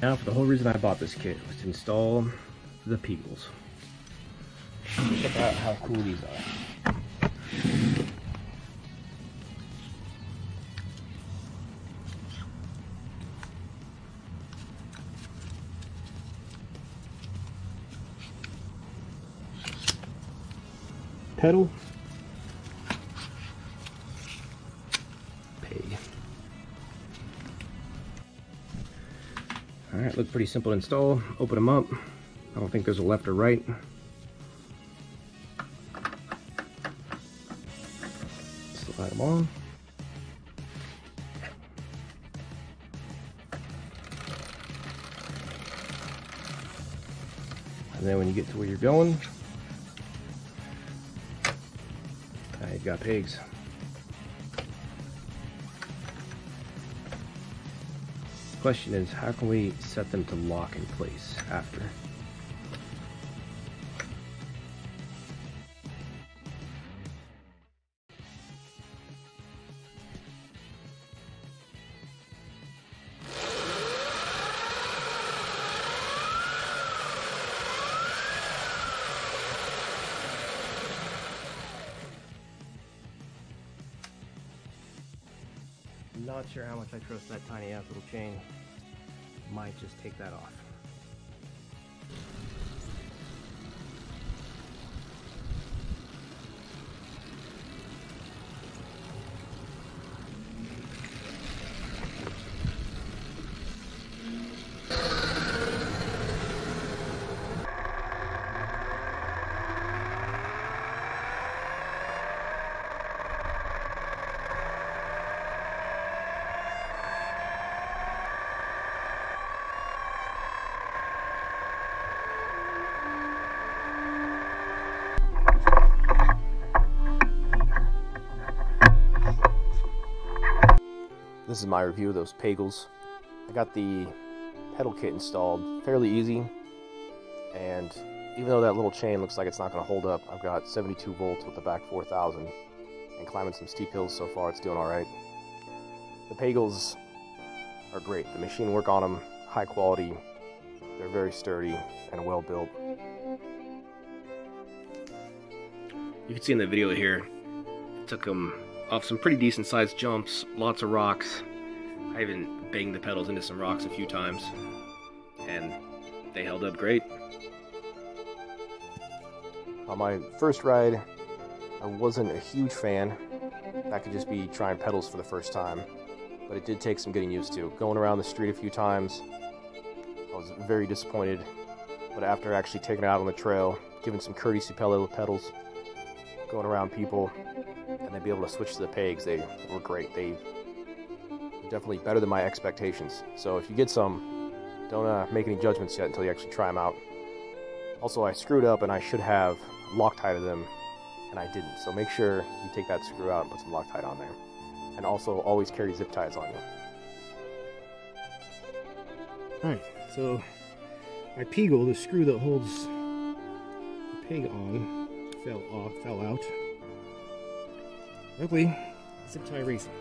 Now for the whole reason I bought this kit was to install the Peagles. Check out how cool these are. Pedal. Peg. Alright, look pretty simple to install. Open them up. I don't think there's a left or right. Slide them on. And then when you get to where you're going, you've got pegs. The question is, how can we set them to lock in place after? Not sure how much I trust that tiny ass little chain. Might just take that off. This is my review of those Peagles. I got the pedal kit installed fairly easy, and even though that little chain looks like it's not going to hold up, I've got 72 volts with the back 4000, and climbing some steep hills so far, it's doing alright. The Peagles are great. The machine work on them, high quality, they're very sturdy and well built. You can see in the video here, it took them off some pretty decent sized jumps, lots of rocks. I even banged the pedals into some rocks a few times, and they held up great. On my first ride, I wasn't a huge fan. That could just be trying pedals for the first time, but it did take some getting used to. Going around the street a few times, I was very disappointed, but after actually taking it out on the trail, giving some courtesy pedals, going around people, and then be able to switch to the pegs, they were great. They were definitely better than my expectations. So if you get some, don't make any judgments yet until you actually try them out. Also, I screwed up and I should have Loctited them, and I didn't. So make sure you take that screw out and put some Loctite on there. And also always carry zip ties on you. Alright, so my Peagle, the screw that holds the peg on, fell out. Luckily, zip tie racing.